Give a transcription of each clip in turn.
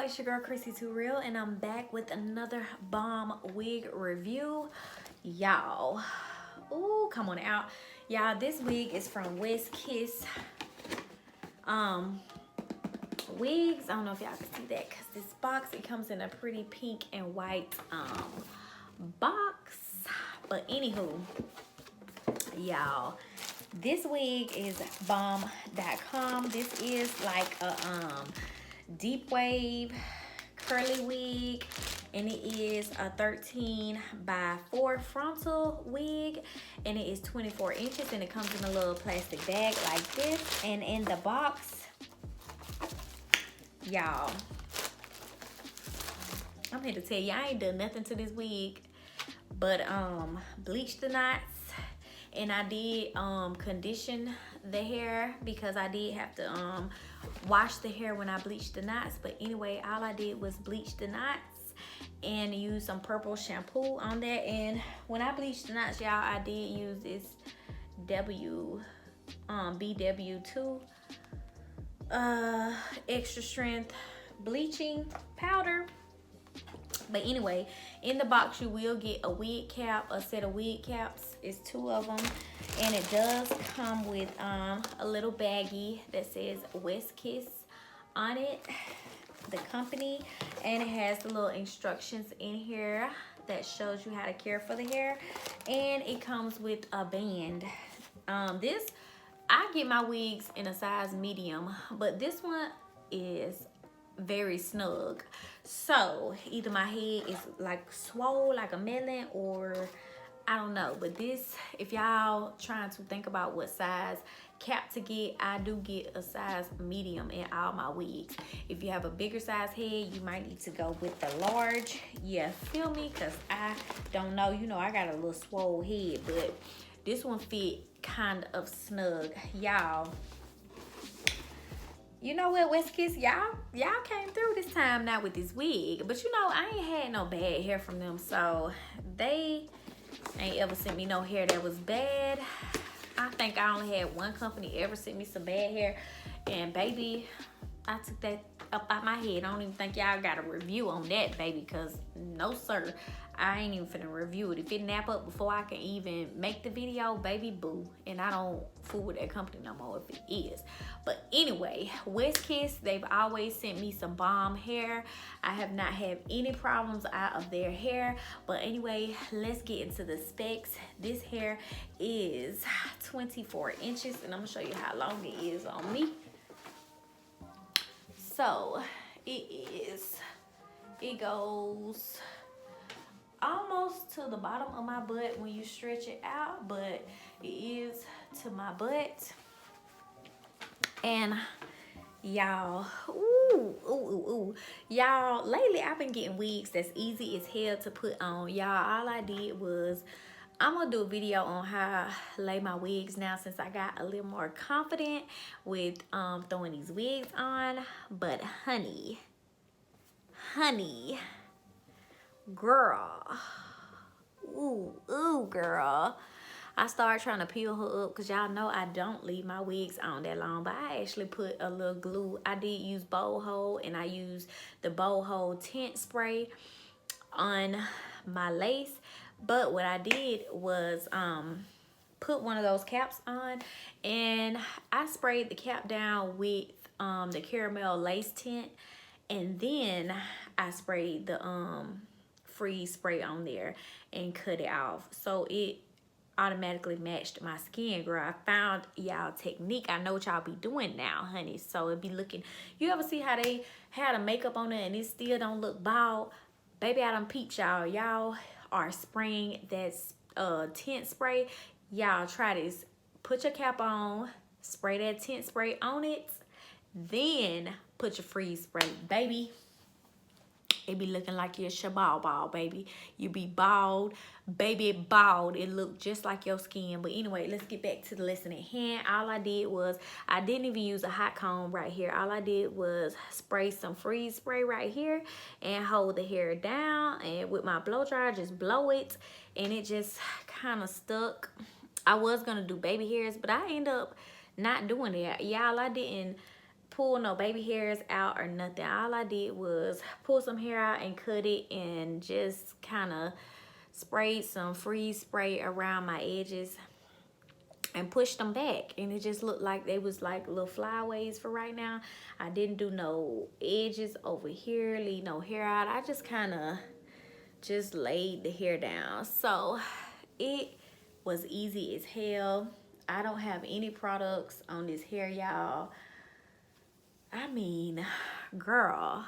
it's your girl Chrissy Too Real, and I'm back with another bomb wig review. Y'all, ooh, come on out. Y'all, this wig is from Westkiss wigs. I don't know if y'all can see that because this box, it comes in a pretty pink and white box. But anywho, y'all, this wig is bomb.com. This is like a deep wave curly wig, and it is a 13 by 4 frontal wig, and it is 24 inches, and it comes in a little plastic bag like this. And in the box, y'all, I'm here to tell you, I ain't done nothing to this wig but bleach the knots, and I did condition the hair because I did have to wash the hair when I bleached the knots. But anyway, all I did was bleach the knots and use some purple shampoo on there. And when I bleached the knots, y'all, I did use this BW2 extra strength bleaching powder. But anyway, in the box you will get a wig cap, a set of wig caps. It's 2 of them, and it does come with a little baggie that says Westkiss on it, the company, and it has the little instructions in here that shows you how to care for the hair, and it comes with a band. This, I get my wigs in a size medium, but this one is very snug. So either my head is like swole like a melon, or I don't know. But this, if y'all trying to think about what size cap to get, I do get a size medium in all my wigs. If you have a bigger size head, you might need to go with the large. Yeah, feel me? Because I don't know, you know, I got a little swole head, but this one fit kind of snug. Y'all, you know what, Westkiss, y'all came through this time now with this wig. But you know, I ain't had no bad hair from them, so they ain't ever sent me no hair that was bad. I think I only had one company ever sent me some bad hair, and baby, I took that up out my head. I don't even think y'all got a review on that, baby, because no sir, I ain't even finna review it. If it nap up before I can even make the video, baby boo. And I don't fool with that company no more if it is. But anyway, Westkiss, they've always sent me some bomb hair. I have not had any problems out of their hair. But anyway, let's get into the specs. This hair is 24 inches, and I'm gonna show you how long it is on me. So it goes almost to the bottom of my butt when you stretch it out, but it is to my butt. And y'all, y'all, lately I've been getting wigs that's easy as hell to put on. Y'all, all I did was, I'm gonna do a video on how I lay my wigs now, since I got a little more confident with throwing these wigs on. But honey, girl, ooh, girl, I started trying to peel her up because y'all know I don't leave my wigs on that long. But I actually put a little glue. I did use boho, and I used the boho tint spray on my lace. But what I did was put one of those caps on, and I sprayed the cap down with the caramel lace tint, and then I sprayed the freeze spray on there and cut it off, so it automatically matched my skin. Girl, I found y'all technique. I know what y'all be doing now, honey. So it be looking, you ever see how they had a makeup on it and it still don't look bald? Baby, I done peeped y'all. Y'all are spraying that tint spray. Y'all try this. Put your cap on, spray that tint spray on it, then put your freeze spray. Baby, it be looking like you're bald, baby. You be bald, baby, bald. It look just like your skin. But anyway, let's get back to the lesson at hand. All I did was, I didn't even use a hot comb right here. All I did was spray some freeze spray right here and hold the hair down, and with my blow dryer, just blow it, and it just kind of stuck. I was gonna do baby hairs, but I ended up not doing it. Y'all, I didn't pull no baby hairs out or nothing. All I did was pull some hair out and cut it and just kind of sprayed some freeze spray around my edges and pushed them back, and it just looked like they was like little flyaways for right now. I didn't do no edges over here, leave no hair out. I just kind of just laid the hair down. So it was easy as hell. I don't have any products on this hair, y'all. I mean, girl,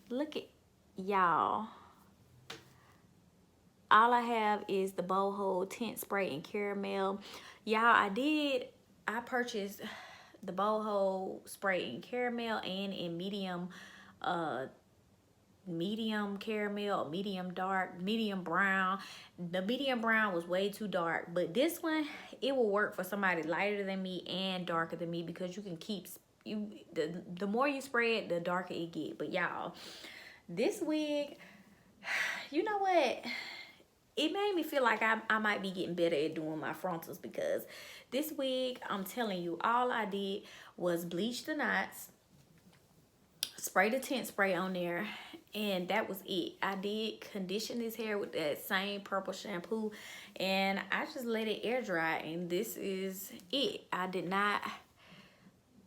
look at y'all. All I have is the boho tint spray and caramel. Y'all, I purchased the boho spray in caramel and in medium caramel, medium dark, medium brown. The medium brown was way too dark, but this one, it will work for somebody lighter than me and darker than me, because you can keep the more you spray it, the darker it get. But y'all, this wig, you know what, it made me feel like I might be getting better at doing my frontals, because this wig, I'm telling you, all I did was bleach the knots, spray the tint spray on there, and that was it. I did condition this hair with that same purple shampoo, and I just let it air dry, and this is it.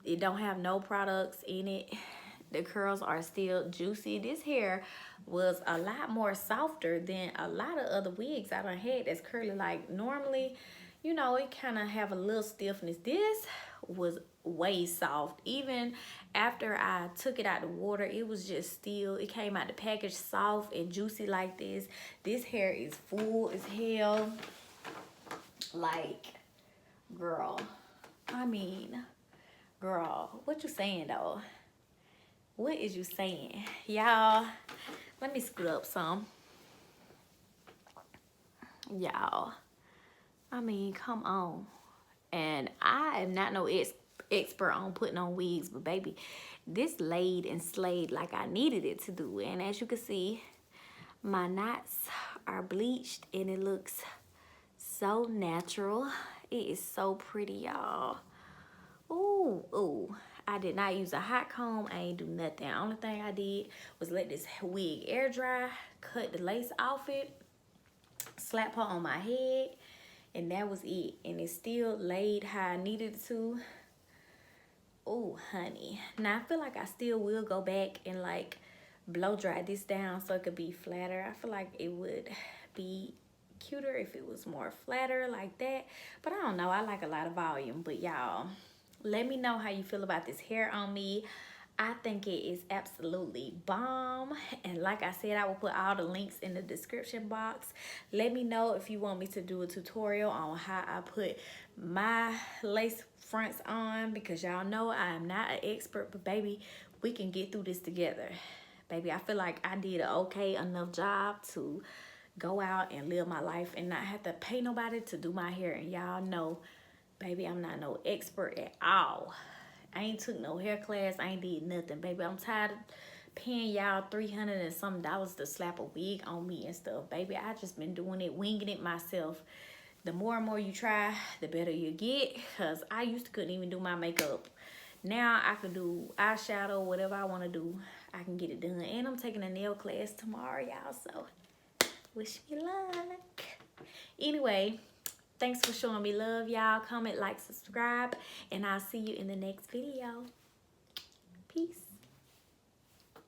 It don't have no products in it. The curls are still juicy. This hair was a lot more softer than a lot of other wigs I done had that's curly. Like normally, you know, it kind of have a little stiffness. This was way soft. Even after I took it out the water, it was just still, it came out the package soft and juicy like this. This hair is full as hell. Like, girl, I mean, girl, what you saying though? What is you saying? Y'all, let me scoot up some. Y'all, I mean, come on. And I am not no expert on putting on wigs, but baby, this laid and slayed like I needed it to do. And as you can see, my knots are bleached and it looks so natural. It is so pretty, y'all. Ooh, ooh. I did not use a hot comb. I ain't do nothing. The only thing I did was let this wig air dry, cut the lace off it, slap her on my head, and that was it. And it still laid how I needed it to. Oh, honey. Now, I feel like I still will go back and like blow dry this down so it could be flatter. I feel like it would be cuter if it was more flatter like that. But I don't know. I like a lot of volume. But y'all, let me know how you feel about this hair on me. I think it is absolutely bomb. And like I said, I will put all the links in the description box. Let me know if you want me to do a tutorial on how I put my lace fronts on, because y'all know I am not an expert, but baby, we can get through this together. Baby, I feel like I did an okay enough job to go out and live my life and not have to pay nobody to do my hair. And y'all know, baby, I'm not no expert at all. I ain't took no hair class. I ain't did nothing, baby. I'm tired of paying y'all $300 and some to slap a wig on me and stuff, baby. I just been doing it, winging it myself. The more and more you try, the better you get. Because I used to couldn't even do my makeup. Now I can do eyeshadow, whatever I want to do. I can get it done. And I'm taking a nail class tomorrow, y'all. So wish me luck. Anyway, thanks for showing me love, y'all. Comment, like, subscribe, and I'll see you in the next video. Peace.